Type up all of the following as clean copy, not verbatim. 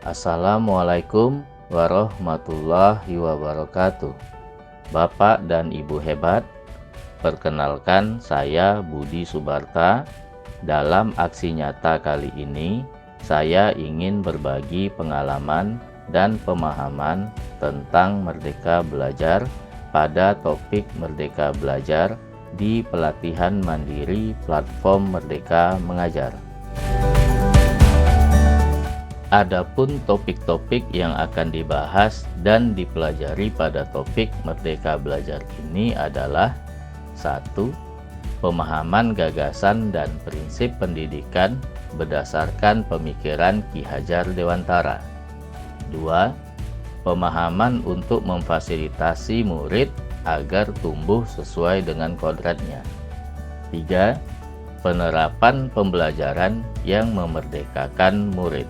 Assalamualaikum warahmatullahi wabarakatuh. Bapak dan Ibu hebat, perkenalkan saya Budi Subarta. Dalam aksi nyata kali ini, saya ingin berbagi pengalaman dan pemahaman tentang Merdeka Belajar pada topik Merdeka Belajar di pelatihan mandiri platform Merdeka Mengajar. Adapun topik-topik yang akan dibahas dan dipelajari pada topik Merdeka Belajar ini adalah 1. Pemahaman gagasan dan prinsip pendidikan berdasarkan pemikiran Ki Hajar Dewantara. 2. Pemahaman untuk memfasilitasi murid agar tumbuh sesuai dengan kodratnya. 3. Penerapan pembelajaran yang memerdekakan murid.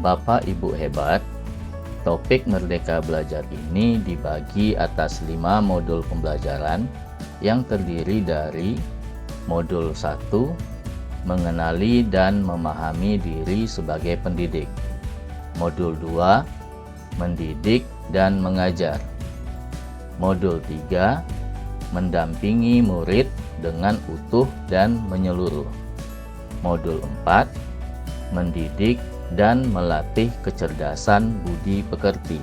Bapak Ibu hebat, topik Merdeka Belajar ini dibagi atas 5 modul pembelajaran yang terdiri dari modul 1, mengenali dan memahami diri sebagai pendidik. Modul 2, mendidik dan mengajar. Modul 3, mendampingi murid dengan utuh dan menyeluruh. Modul 4, mendidik dan melatih kecerdasan budi pekerti.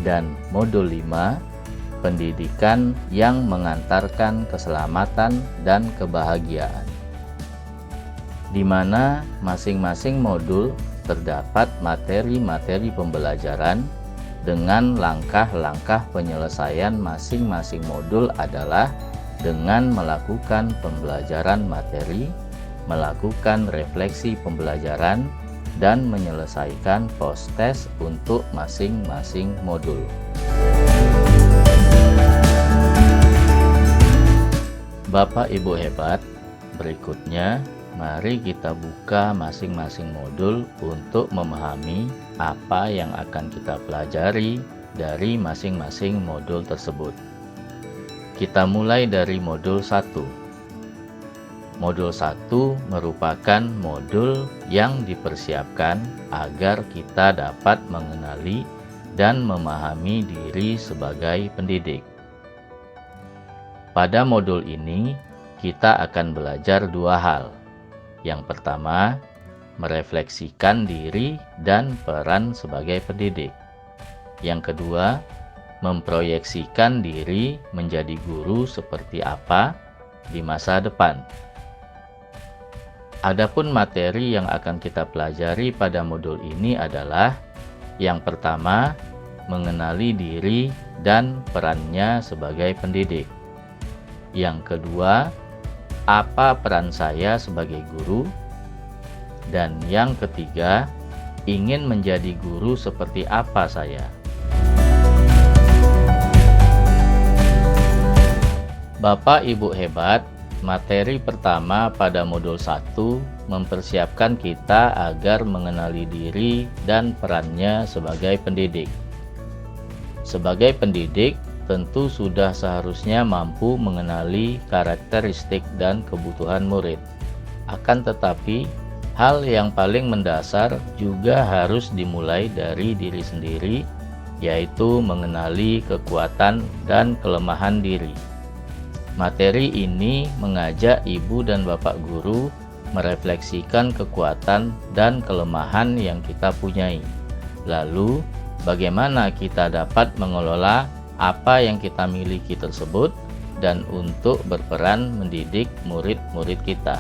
Dan modul 5, pendidikan yang mengantarkan keselamatan dan kebahagiaan. Di mana masing-masing modul terdapat materi-materi pembelajaran dengan langkah-langkah penyelesaian masing-masing modul adalah dengan melakukan pembelajaran materi, melakukan refleksi pembelajaran, dan menyelesaikan post-test untuk masing-masing modul. Bapak Ibu hebat, berikutnya mari kita buka masing-masing modul untuk memahami apa yang akan kita pelajari dari masing-masing modul tersebut. Kita mulai dari modul 1. Modul 1 merupakan modul yang dipersiapkan agar kita dapat mengenali dan memahami diri sebagai pendidik. Pada modul ini, kita akan belajar 2 hal. Yang pertama, merefleksikan diri dan peran sebagai pendidik. Yang kedua, memproyeksikan diri menjadi guru seperti apa di masa depan. Adapun materi yang akan kita pelajari pada modul ini adalah yang pertama, mengenali diri dan perannya sebagai pendidik. Yang kedua, apa peran saya sebagai guru? Dan yang ketiga, ingin menjadi guru seperti apa saya? Bapak Ibu hebat, materi pertama pada modul 1 mempersiapkan kita agar mengenali diri dan perannya sebagai pendidik. Sebagai pendidik, tentu sudah seharusnya mampu mengenali karakteristik dan kebutuhan murid. Akan tetapi, hal yang paling mendasar juga harus dimulai dari diri sendiri, yaitu mengenali kekuatan dan kelemahan diri. Materi ini mengajak ibu dan bapak guru merefleksikan kekuatan dan kelemahan yang kita punyai. Lalu, bagaimana kita dapat mengelola apa yang kita miliki tersebut dan untuk berperan mendidik murid-murid kita.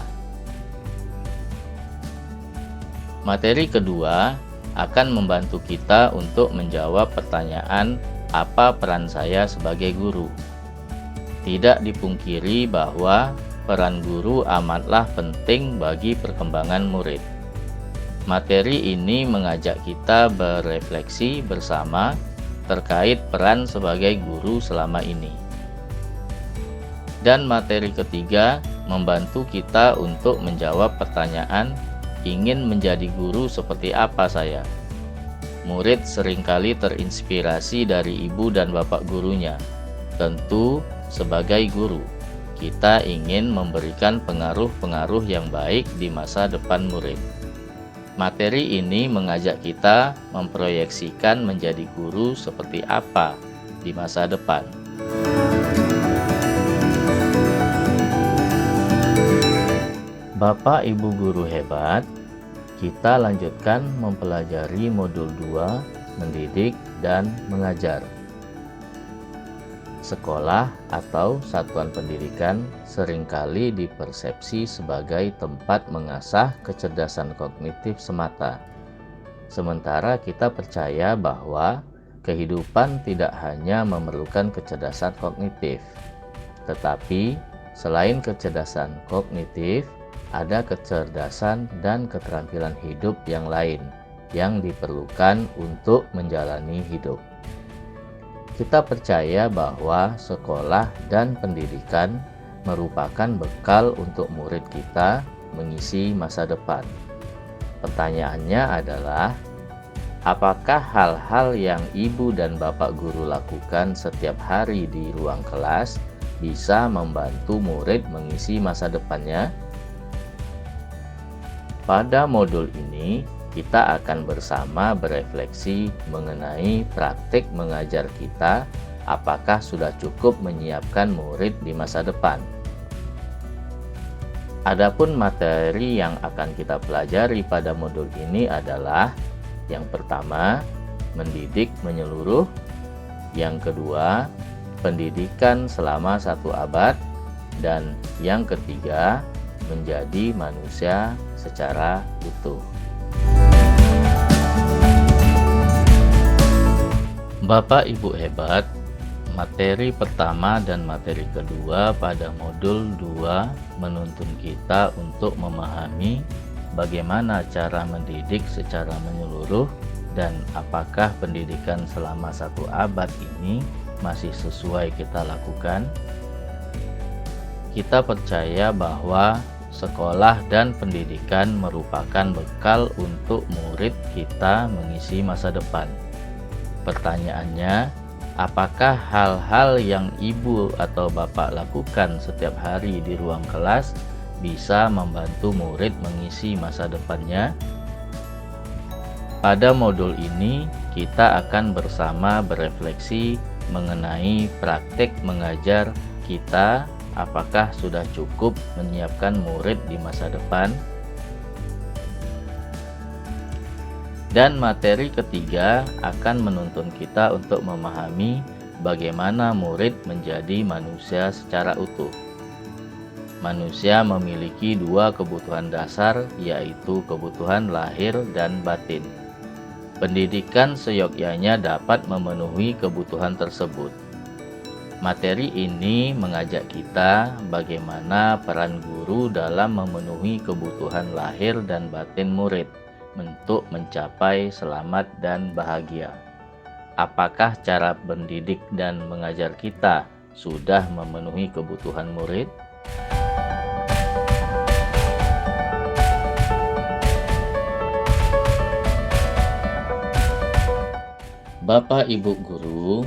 Materi kedua akan membantu kita untuk menjawab pertanyaan, apa peran saya sebagai guru? Tidak dipungkiri bahwa peran guru amatlah penting bagi perkembangan murid. Materi ini mengajak kita berefleksi bersama terkait peran sebagai guru selama ini. Dan materi ketiga membantu kita untuk menjawab pertanyaan, ingin menjadi guru seperti apa saya? Murid seringkali terinspirasi dari ibu dan bapak gurunya. Tentu sebagai guru, kita ingin memberikan pengaruh-pengaruh yang baik di masa depan murid. Materi ini mengajak kita memproyeksikan menjadi guru seperti apa di masa depan. Bapak Ibu guru hebat, kita lanjutkan mempelajari modul 2, mendidik dan mengajar. Sekolah atau satuan pendidikan seringkali dipersepsi sebagai tempat mengasah kecerdasan kognitif semata. Sementara kita percaya bahwa kehidupan tidak hanya memerlukan kecerdasan kognitif, tetapi selain kecerdasan kognitif, ada kecerdasan dan keterampilan hidup yang lain yang diperlukan untuk menjalani hidup. Kita percaya bahwa sekolah dan pendidikan merupakan bekal untuk murid kita mengisi masa depan. Pertanyaannya adalah, apakah hal-hal yang ibu dan bapak guru lakukan setiap hari di ruang kelas bisa membantu murid mengisi masa depannya? Pada modul ini, kita akan bersama berefleksi mengenai praktik mengajar kita, apakah sudah cukup menyiapkan murid di masa depan. Adapun materi yang akan kita pelajari pada modul ini adalah yang pertama, mendidik menyeluruh, yang kedua, pendidikan selama 1 abad, dan yang ketiga, menjadi manusia secara utuh. Bapak Ibu hebat, materi pertama dan materi kedua pada modul 2 menuntun kita untuk memahami bagaimana cara mendidik secara menyeluruh dan apakah pendidikan selama 1 abad ini masih sesuai kita lakukan. Kita percaya bahwa sekolah dan pendidikan merupakan bekal untuk murid kita mengisi masa depan. Pertanyaannya, apakah hal-hal yang ibu atau bapak lakukan setiap hari di ruang kelas bisa membantu murid mengisi masa depannya? Pada modul ini, kita akan bersama berefleksi mengenai praktik mengajar kita. Apakah sudah cukup menyiapkan murid di masa depan? Dan materi ketiga akan menuntun kita untuk memahami bagaimana murid menjadi manusia secara utuh. Manusia memiliki 2 kebutuhan dasar, yaitu kebutuhan lahir dan batin. Pendidikan seyogyanya dapat memenuhi kebutuhan tersebut. Materi ini mengajak kita bagaimana peran guru dalam memenuhi kebutuhan lahir dan batin murid untuk mencapai selamat dan bahagia. Apakah cara mendidik dan mengajar kita sudah memenuhi kebutuhan murid? Bapak Ibu guru,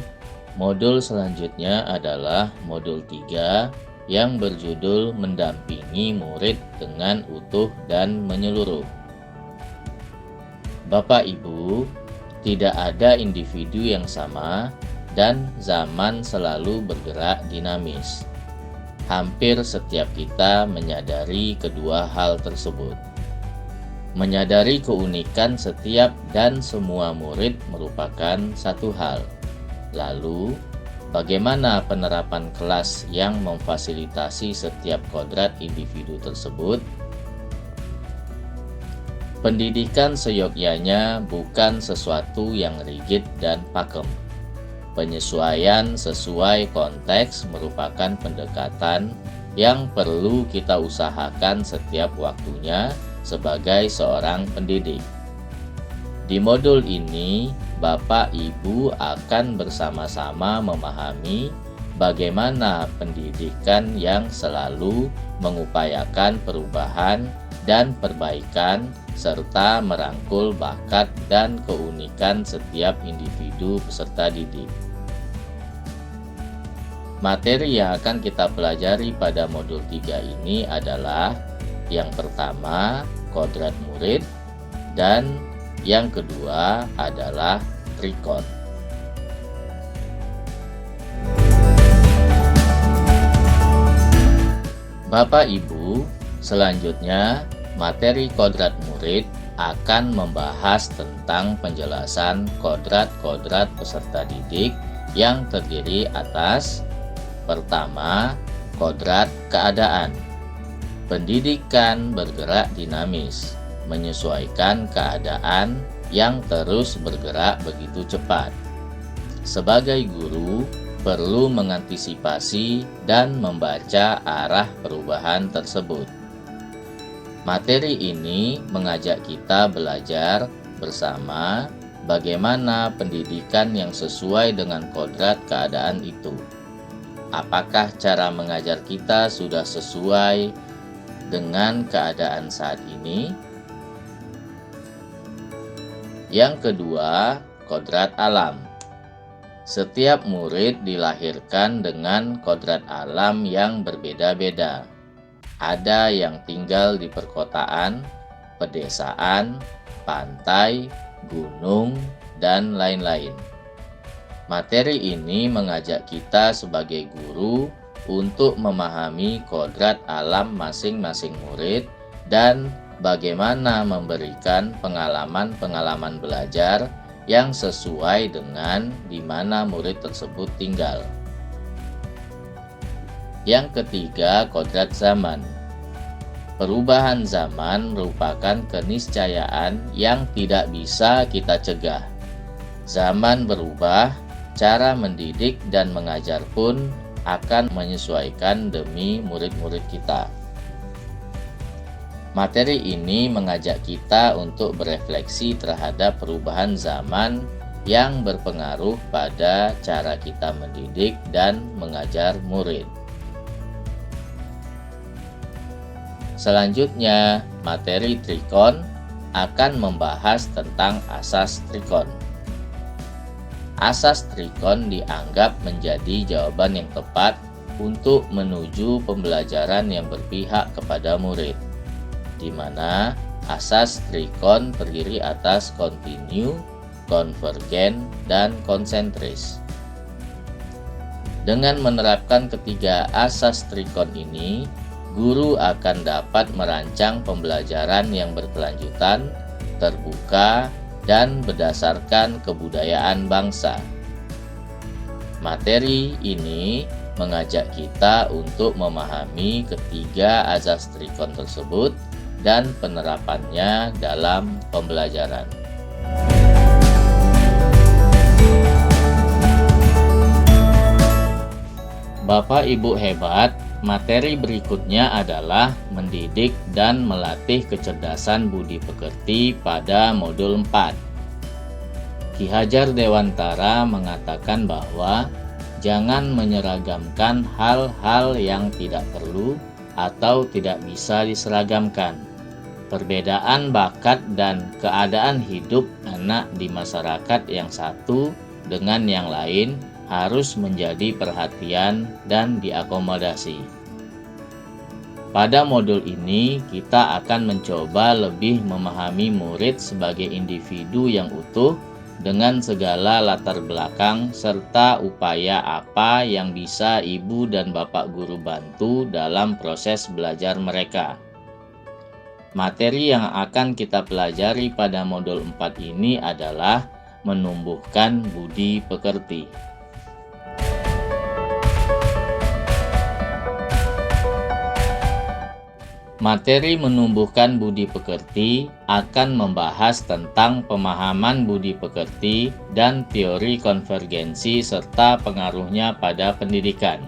modul selanjutnya adalah modul 3 yang berjudul mendampingi murid dengan utuh dan menyeluruh. Bapak Ibu, tidak ada individu yang sama dan zaman selalu bergerak dinamis. Hampir setiap kita menyadari kedua hal tersebut. Menyadari keunikan setiap dan semua murid merupakan satu hal. Lalu, bagaimana penerapan kelas yang memfasilitasi setiap kodrat individu tersebut? Pendidikan seyogyanya bukan sesuatu yang rigid dan pakem. Penyesuaian sesuai konteks merupakan pendekatan yang perlu kita usahakan setiap waktunya sebagai seorang pendidik. Di modul ini, Bapak Ibu akan bersama-sama memahami bagaimana pendidikan yang selalu mengupayakan perubahan dan perbaikan serta merangkul bakat dan keunikan setiap individu peserta didik. Materi yang akan kita pelajari pada modul 3 ini adalah yang pertama, kodrat murid, dan yang kedua adalah trikon. Bapak Ibu, selanjutnya materi kodrat murid akan membahas tentang penjelasan kodrat-kodrat peserta didik yang terdiri atas: pertama, kodrat keadaan. Pendidikan bergerak dinamis, menyesuaikan keadaan yang terus bergerak begitu cepat. Sebagai guru, perlu mengantisipasi dan membaca arah perubahan tersebut. Materi ini mengajak kita belajar bersama bagaimana pendidikan yang sesuai dengan kodrat keadaan itu. Apakah cara mengajar kita sudah sesuai dengan keadaan saat ini? Yang kedua, kodrat alam. Setiap murid dilahirkan dengan kodrat alam yang berbeda-beda. Ada yang tinggal di perkotaan, pedesaan, pantai, gunung, dan lain-lain. Materi ini mengajak kita sebagai guru untuk memahami kodrat alam masing-masing murid dan bagaimana memberikan pengalaman-pengalaman belajar yang sesuai dengan di mana murid tersebut tinggal. Yang ketiga, kodrat zaman. Perubahan zaman merupakan keniscayaan yang tidak bisa kita cegah. Zaman berubah, cara mendidik dan mengajar pun akan menyesuaikan demi murid-murid kita. Materi ini mengajak kita untuk berefleksi terhadap perubahan zaman yang berpengaruh pada cara kita mendidik dan mengajar murid. Selanjutnya, materi trikon akan membahas tentang asas trikon. Asas trikon dianggap menjadi jawaban yang tepat untuk menuju pembelajaran yang berpihak kepada murid, di mana asas trikon terdiri atas kontinu, konvergen, dan konsentris. Dengan menerapkan ketiga asas trikon ini, guru akan dapat merancang pembelajaran yang berkelanjutan, terbuka, dan berdasarkan kebudayaan bangsa. Materi ini mengajak kita untuk memahami ketiga asas trikon tersebut dan penerapannya dalam pembelajaran. Bapak Ibu hebat, materi berikutnya adalah mendidik dan melatih kecerdasan budi pekerti pada modul 4. Ki Hajar Dewantara mengatakan bahwa jangan menyeragamkan hal-hal yang tidak perlu atau tidak bisa diseragamkan. Perbedaan bakat dan keadaan hidup anak di masyarakat yang satu dengan yang lain harus menjadi perhatian dan diakomodasi. Pada modul ini, kita akan mencoba lebih memahami murid sebagai individu yang utuh dengan segala latar belakang serta upaya apa yang bisa ibu dan bapak guru bantu dalam proses belajar mereka. Materi yang akan kita pelajari pada modul 4 ini adalah menumbuhkan budi pekerti. Materi menumbuhkan budi pekerti akan membahas tentang pemahaman budi pekerti dan teori konvergensi serta pengaruhnya pada pendidikan.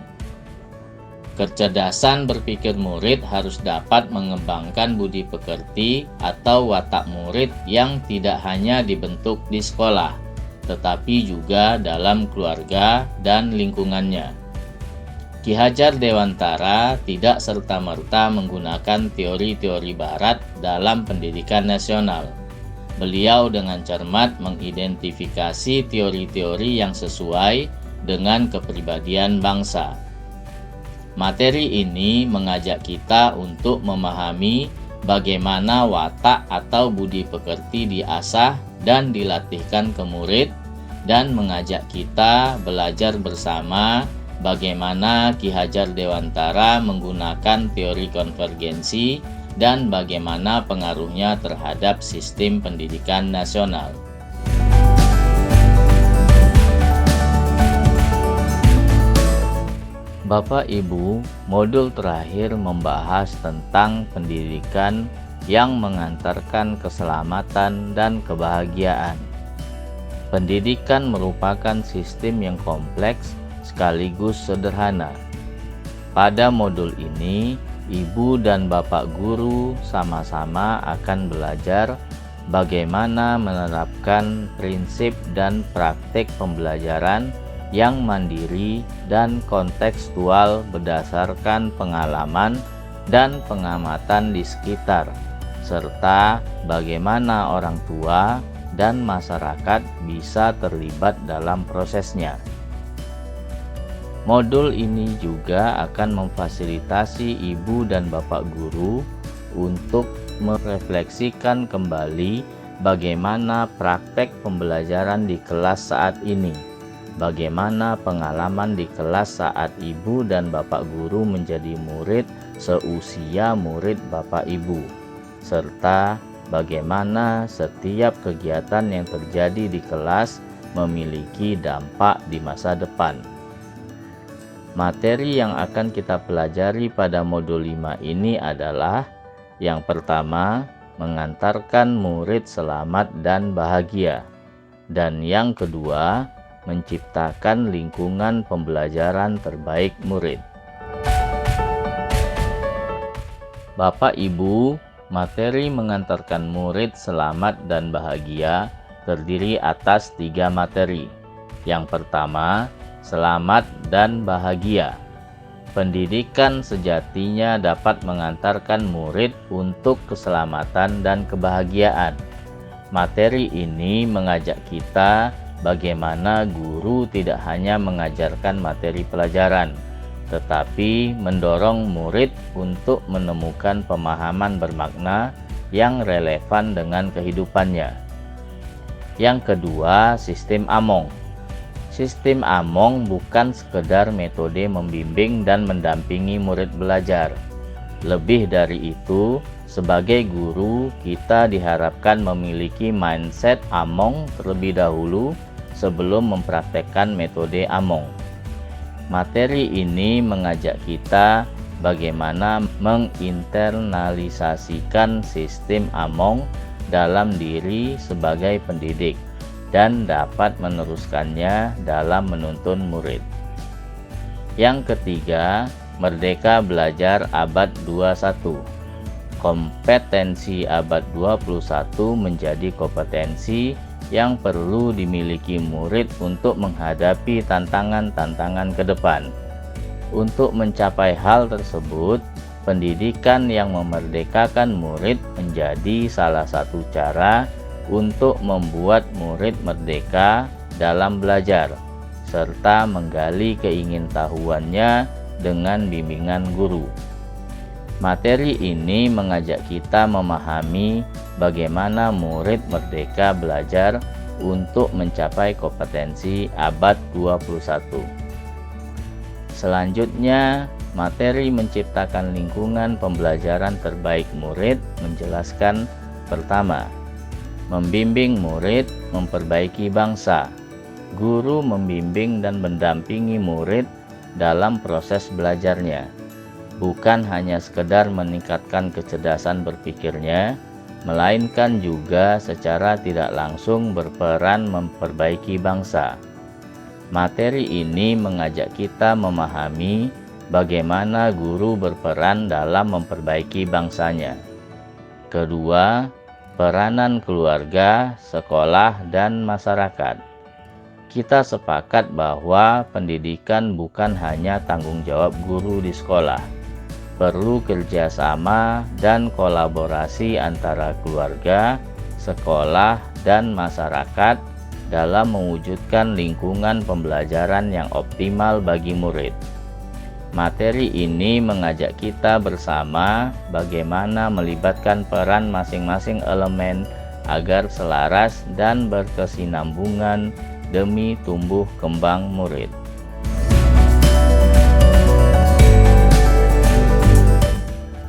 Kecerdasan berpikir murid harus dapat mengembangkan budi pekerti atau watak murid yang tidak hanya dibentuk di sekolah, tetapi juga dalam keluarga dan lingkungannya. Ki Hajar Dewantara tidak serta-merta menggunakan teori-teori barat dalam pendidikan nasional. Beliau dengan cermat mengidentifikasi teori-teori yang sesuai dengan kepribadian bangsa. Materi ini mengajak kita untuk memahami bagaimana watak atau budi pekerti diasah dan dilatihkan ke murid, dan mengajak kita belajar bersama bagaimana Ki Hajar Dewantara menggunakan teori konvergensi dan bagaimana pengaruhnya terhadap sistem pendidikan nasional. Bapak Ibu, modul terakhir membahas tentang pendidikan yang mengantarkan keselamatan dan kebahagiaan. Pendidikan merupakan sistem yang kompleks sekaligus sederhana. Pada modul ini, Ibu dan Bapak guru sama-sama akan belajar bagaimana menerapkan prinsip dan praktik pembelajaran yang mandiri dan kontekstual berdasarkan pengalaman dan pengamatan di sekitar, serta bagaimana orang tua dan masyarakat bisa terlibat dalam prosesnya. Modul ini juga akan memfasilitasi ibu dan bapak guru untuk merefleksikan kembali bagaimana praktek pembelajaran di kelas saat ini, bagaimana pengalaman di kelas saat ibu dan bapak guru menjadi murid seusia murid bapak ibu, serta bagaimana setiap kegiatan yang terjadi di kelas memiliki dampak di masa depan. Materi yang akan kita pelajari pada modul 5 ini adalah: yang pertama, mengantarkan murid selamat dan bahagia, dan yang kedua, menciptakan lingkungan pembelajaran terbaik murid. Bapak Ibu, materi mengantarkan murid selamat dan bahagia terdiri atas 3 materi. Yang pertama, selamat dan bahagia. Pendidikan sejatinya dapat mengantarkan murid untuk keselamatan dan kebahagiaan. Materi ini mengajak kita bagaimana guru tidak hanya mengajarkan materi pelajaran, tetapi mendorong murid untuk menemukan pemahaman bermakna yang relevan dengan kehidupannya. Yang kedua, sistem Among. Sistem Among bukan sekedar metode membimbing dan mendampingi murid belajar. Lebih dari itu, sebagai guru, kita diharapkan memiliki mindset Among terlebih dahulu sebelum mempraktekkan metode Among. Materi ini mengajak kita bagaimana menginternalisasikan sistem Among dalam diri sebagai pendidik dan dapat meneruskannya dalam menuntun murid. Yang ketiga, Merdeka Belajar Abad 21. Kompetensi abad 21 menjadi kompetensi yang perlu dimiliki murid untuk menghadapi tantangan-tantangan ke depan. Untuk mencapai hal tersebut, pendidikan yang memerdekakan murid menjadi salah satu cara untuk membuat murid merdeka dalam belajar, serta menggali keingintahuannya dengan bimbingan guru. Materi ini mengajak kita memahami bagaimana murid merdeka belajar untuk mencapai kompetensi abad 21. Selanjutnya, materi menciptakan lingkungan pembelajaran terbaik murid menjelaskan: pertama, membimbing murid memperbaiki bangsa. Guru membimbing dan mendampingi murid dalam proses belajarnya, bukan hanya sekedar meningkatkan kecerdasan berpikirnya, melainkan juga secara tidak langsung berperan memperbaiki bangsa. Materi ini mengajak kita memahami bagaimana guru berperan dalam memperbaiki bangsanya. Kedua, peranan keluarga, sekolah, dan masyarakat. Kita sepakat bahwa pendidikan bukan hanya tanggung jawab guru di sekolah. Perlu kerjasama dan kolaborasi antara keluarga, sekolah, dan masyarakat dalam mewujudkan lingkungan pembelajaran yang optimal bagi murid. Materi ini mengajak kita bersama bagaimana melibatkan peran masing-masing elemen agar selaras dan berkesinambungan demi tumbuh kembang murid.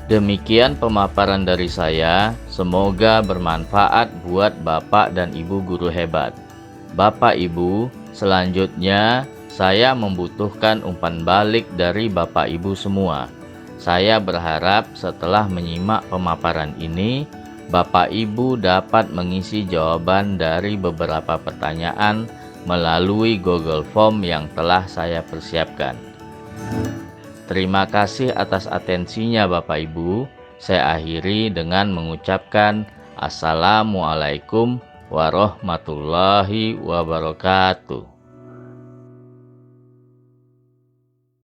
Demikian pemaparan dari saya, semoga bermanfaat buat Bapak dan Ibu guru hebat. Bapak Ibu, selanjutnya saya membutuhkan umpan balik dari Bapak Ibu semua. Saya berharap setelah menyimak pemaparan ini, Bapak Ibu dapat mengisi jawaban dari beberapa pertanyaan melalui Google Form yang telah saya persiapkan. Terima kasih atas atensinya Bapak Ibu. Saya akhiri dengan mengucapkan Assalamualaikum warahmatullahi wabarakatuh.